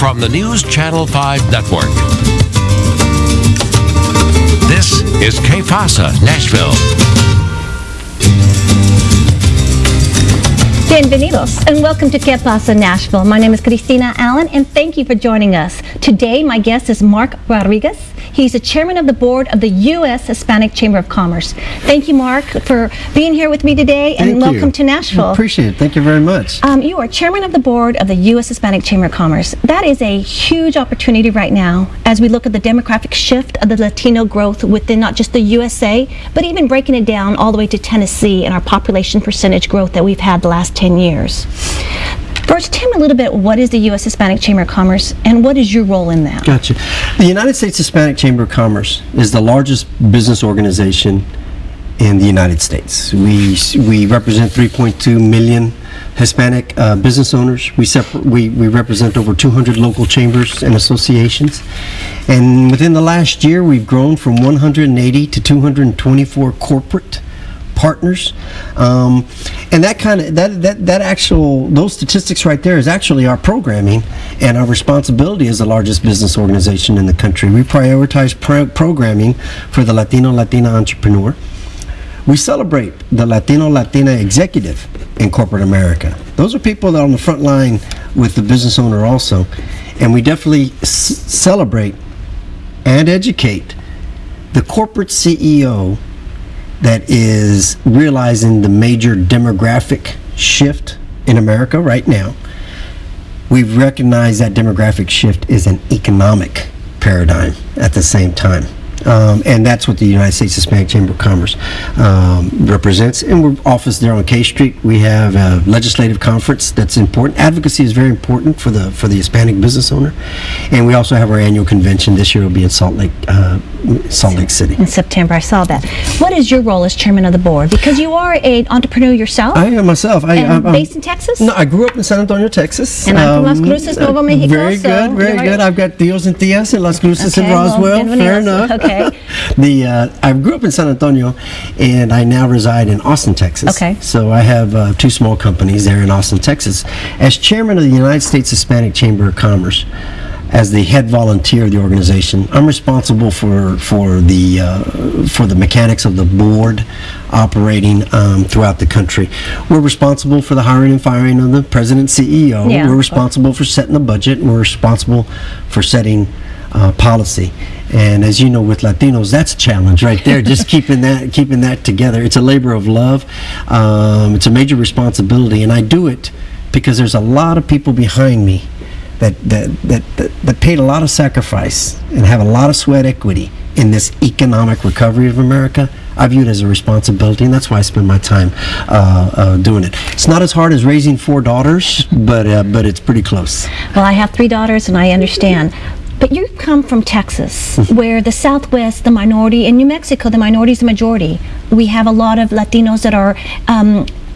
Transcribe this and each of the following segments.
from the News Channel 5 Network. This is Pasa, Nashville. Bienvenidos and welcome to Pasa, Nashville. My name is Cristina Allen and thank you for joining us. Today my guest is Marc A. He's the chairman of the board of the U.S. Hispanic Chamber of Commerce. Thank you, Marc, for being here with me today, and welcome to Nashville. Appreciate it. Thank you very much. You are chairman of the board of the U.S. Hispanic Chamber of Commerce. That is a huge opportunity right now as we look at the demographic shift of the Latino growth within not just the USA, but even breaking it down all the way to Tennessee and our population percentage growth that we've had the last 10 years. First, tell me a little bit, what is the U.S. Hispanic Chamber of Commerce and what is your role in that? Gotcha. The United States Hispanic Chamber of Commerce is the largest business organization in the United States. We represent 3.2 million Hispanic business owners. We represent over 200 local chambers and associations. And within the last year, we've grown from 180 to 224 corporate partners, and those statistics right there is actually our programming and our responsibility as the largest business organization in the country. We prioritize programming for the Latina entrepreneur. We celebrate the Latina executive in corporate America. Those are people that are on the front line with the business owner also, and we definitely celebrate and educate the corporate CEO that is realizing the major demographic shift in America right now. We've recognized that demographic shift is an economic paradigm at the same time. And that's what the United States Hispanic Chamber of Commerce represents. And we're office there on K Street. We have a legislative conference that's important. Advocacy is very important for the Hispanic business owner. And we also have our annual convention. This year will be in Salt Lake City. In September, I saw that. What is your role as chairman of the board? Because you are an entrepreneur yourself. I am myself. I'm based in Texas? No, I grew up in San Antonio, Texas. And I'm from Las Cruces, Nuevo Mexico. Very good, very good. I've got tios and tias in Las Cruces and Roswell. Fair enough. Okay. I grew up in San Antonio, and I now reside in Austin, Texas. Okay. So I have two small companies there in Austin, Texas. As chairman of the United States Hispanic Chamber of Commerce, as the head volunteer of the organization, I'm responsible for the mechanics of the board operating throughout the country. We're responsible for the hiring and firing of the president and CEO. Yeah. We're responsible for setting the budget. And we're responsible for setting policy. And as you know, with Latinos, that's a challenge right there. Just keeping that together. It's a labor of love. It's a major responsibility, and I do it because there's a lot of people behind me that paid a lot of sacrifice and have a lot of sweat equity in this economic recovery of America. I view it as a responsibility, and that's why I spend my time doing it. It's not as hard as raising 4 daughters, but it's pretty close. Well, I have 3 daughters, and I understand. But you come from Texas, where the Southwest, the minority, and New Mexico, the minority is the majority. We have a lot of Latinos that are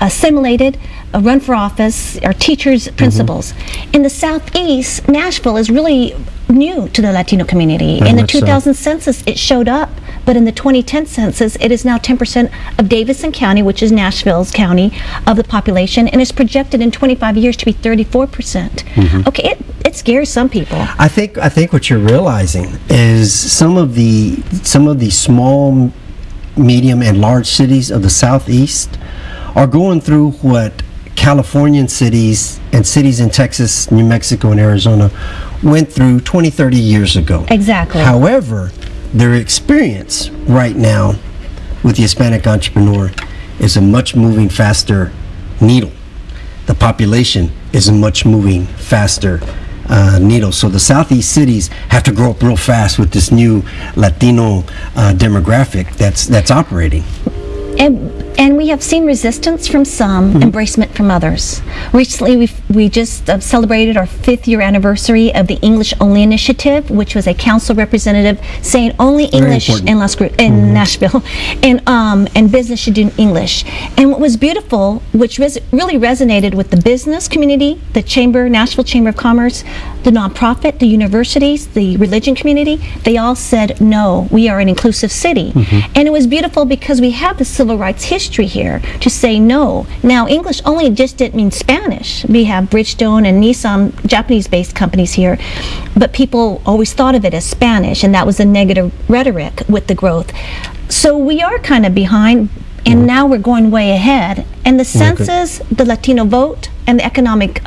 assimilated, run for office, are teachers, principals. In the Southeast, Nashville is really new to the Latino community. In the 2000 census, it showed up, but in the 2010 census, it is now 10% of Davidson County, which is Nashville's county, of the population, and is projected in 25 years to be 34%. Okay, it scares some people. I think what you're realizing is some of the small, medium, and large cities of the Southeast are going through what Californian cities and cities in Texas, New Mexico, and Arizona went through 20, 30 years ago. Exactly. However, their experience right now with the Hispanic entrepreneur is a much moving faster needle. The population is a much moving faster needle. So the Southeast cities have to grow up real fast with this new Latino demographic that's operating. And we have seen resistance from some, embracement from others. Recently, we just celebrated our 5th year anniversary of the English Only Initiative, which was a council representative saying only English in Nashville, and business should do English. And what was beautiful, which really resonated with the business community, the chamber, Nashville Chamber of Commerce, the nonprofit, the universities, the religion community, they all said, no, we are an inclusive city. And it was beautiful because we have the civil rights history here to say no. Now, English only Hispanic just didn't mean Spanish. We have Bridgestone and Nissan, Japanese-based companies here, but people always thought of it as Spanish, and that was the negative rhetoric with the growth. So we are kind of behind, and now we're going way ahead. And the census, the Latino vote, and the economic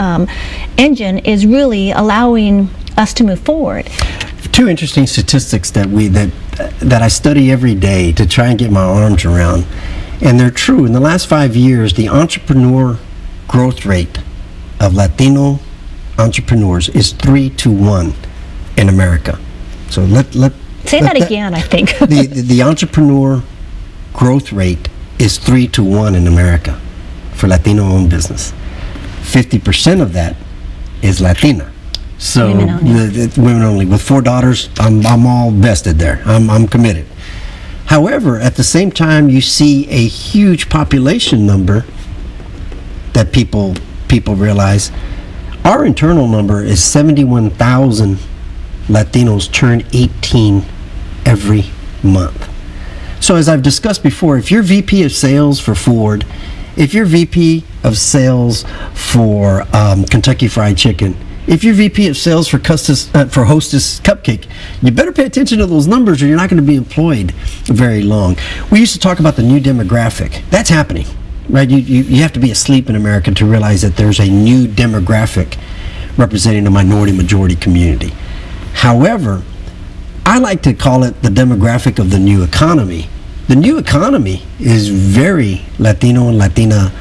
engine is really allowing us to move forward. Two interesting statistics that I study every day to try and get my arms around, and they're true. In the last 5 years, the entrepreneur growth rate of Latino entrepreneurs is 3-to-1 in America. So Say that again, I think. the entrepreneur growth rate is 3-to-1 in America for Latino-owned business. 50% of that is Latina. So Women only. Women only. With 4 daughters, I'm all vested there. I'm committed. However, at the same time, you see a huge population number that people realize. Our internal number is 71,000 Latinos turn 18 every month. So as I've discussed before, if you're VP of sales for Ford, if you're VP of sales for Kentucky Fried Chicken, if you're VP of sales for Hostess Cupcake, you better pay attention to those numbers or you're not going to be employed very long. We used to talk about the new demographic. That's happening, right? You have to be asleep in America to realize that there's a new demographic representing the minority-majority community. However, I like to call it the demographic of the new economy. The new economy is very Latino and Latina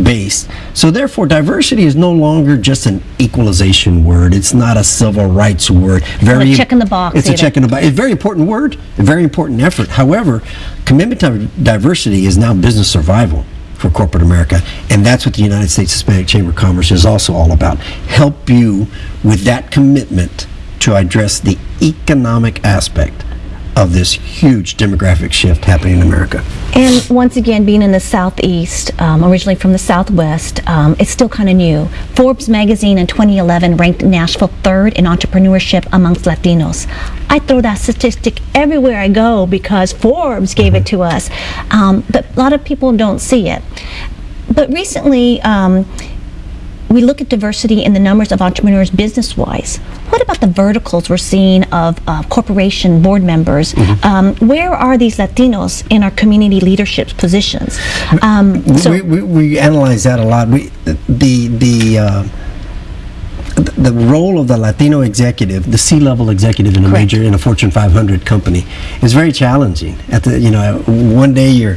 based. So therefore, diversity is no longer just an equalization word. It's not a civil rights word. Very, a check in the box. It's a check in the box. It's a very important word, a very important effort. However, commitment to diversity is now business survival for corporate America, and that's what the United States Hispanic Chamber of Commerce is also all about. Help you with that commitment to address the economic aspect of this huge demographic shift happening in America. And once again, being in the Southeast, originally from the Southwest, it's still kind of new. Forbes magazine in 2011 ranked Nashville 3rd in entrepreneurship amongst Latinos. I throw that statistic everywhere I go because Forbes gave it to us, but a lot of people don't see it. But recently, we look at diversity in the numbers of entrepreneurs business-wise. What about the verticals we're seeing of corporation board members? Where are these Latinos in our community leadership positions? We analyze that a lot. The role of the Latino executive, the C-level executive in a Fortune 500 company, is very challenging. One day you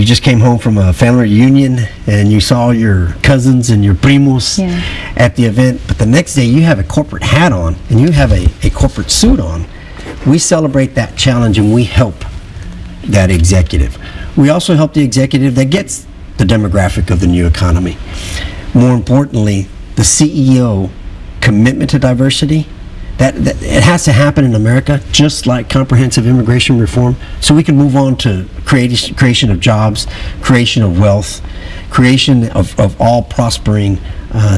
just came home from a family reunion and you saw your cousins and your primos at the event, but the next day you have a corporate hat on and you have a corporate suit on. We celebrate that challenge and we help that executive. We also help the executive that gets the demographic of the new economy. More importantly, the CEO commitment to diversity, that it has to happen in America, just like comprehensive immigration reform, so we can move on to creation of jobs, creation of wealth, creation of all prospering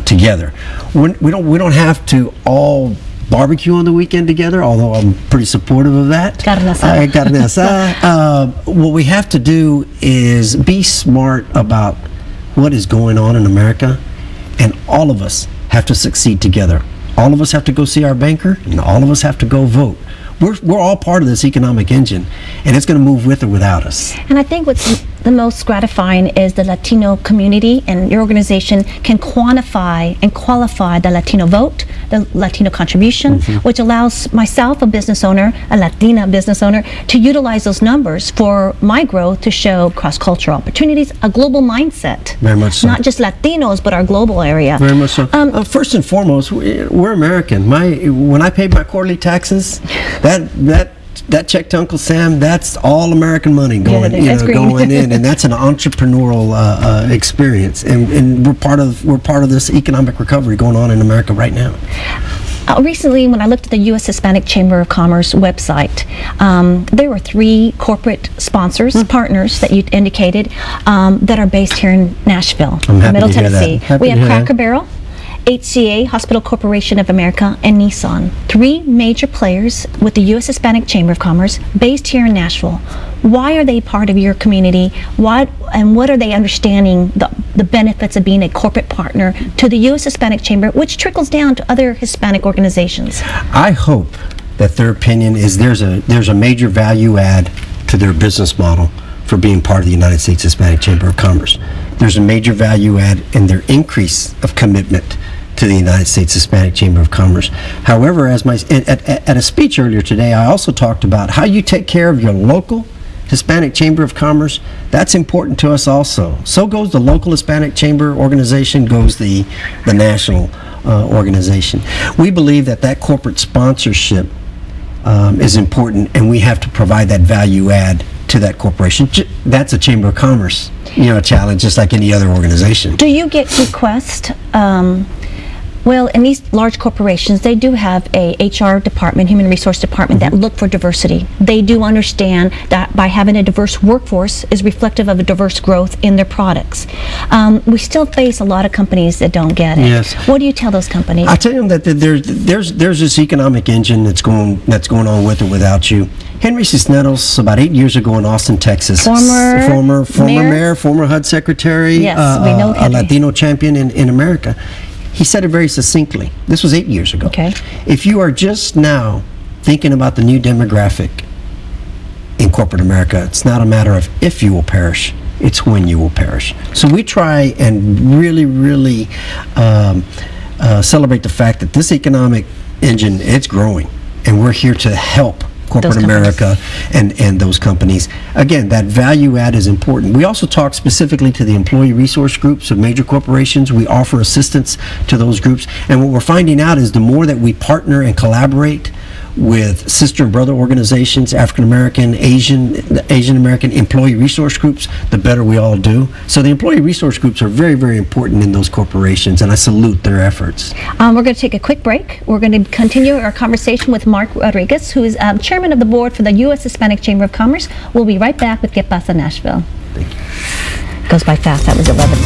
together. We don't have to all barbecue on the weekend together, although I'm pretty supportive of that. Carne asada. What we have to do is be smart about what is going on in America, and all of us have to succeed together. All of us have to go see our banker, and all of us have to go vote. We're all part of this economic engine, and it's going to move with or without us. And I think what's the most gratifying is the Latino community and your organization can quantify and qualify the Latino vote, the Latino contribution, which allows myself, a business owner, a Latina business owner, to utilize those numbers for my growth to show cross-cultural opportunities, a global mindset. Very much so. Not just Latinos, but our global area. Very much so. First and foremost, we're American. When I paid my quarterly taxes, that check to Uncle Sam, that's all American money going in, and that's an entrepreneurial experience, and we're part of this economic recovery going on in America right now. Recently, when I looked at the U.S. Hispanic Chamber of Commerce website, there were 3 corporate sponsors, partners that you indicated, that are based here in Nashville, Middle Tennessee. We have Cracker Barrel, HCA, Hospital Corporation of America, and Nissan. 3 major players with the U.S. Hispanic Chamber of Commerce based here in Nashville. Why are they part of your community? What are they understanding the benefits of being a corporate partner to the U.S. Hispanic Chamber, which trickles down to other Hispanic organizations? I hope that their opinion is there's a major value add to their business model for being part of the United States Hispanic Chamber of Commerce. There's a major value add in their increase of commitment to the United States Hispanic Chamber of Commerce. However, at a speech earlier today, I also talked about how you take care of your local Hispanic Chamber of Commerce. That's important to us also. So goes the local Hispanic Chamber organization, goes the national organization. We believe that corporate sponsorship is important, and we have to provide that value add to that corporation. That's a Chamber of Commerce, challenge, just like any other organization. Do you get requests? Well, in these large corporations, they do have a HR department, human resource department, that look for diversity. They do understand that by having a diverse workforce is reflective of a diverse growth in their products. We still face a lot of companies that don't get it. Yes. What do you tell those companies? I tell them that there's this economic engine that's going on with or without you. Henry Cisneros, about 8 years ago in Austin, Texas, former mayor, former HUD secretary, yes, we know a Latino champion in America. He said it very succinctly. This was 8 years ago. Okay. If you are just now thinking about the new demographic in corporate America, it's not a matter of if you will perish, it's when you will perish. So we try and really celebrate the fact that this economic engine, it's growing, and we're here to help corporate America and those companies. Again, that value add is important. We also talk specifically to the employee resource groups of major corporations. We offer assistance to those groups. And what we're finding out is the more that we partner and collaborate with sister and brother organizations, African American, Asian American employee resource groups, the better we all do. So the employee resource groups are very important in those corporations, and I salute their efforts. We're going to take a quick break. We're going to continue our conversation with Marc Rodriguez, who is chairman of the board for the U.S. Hispanic Chamber of Commerce. We'll be right back with Que Pasa Nashville. Thank you. Goes by fast. That was 11.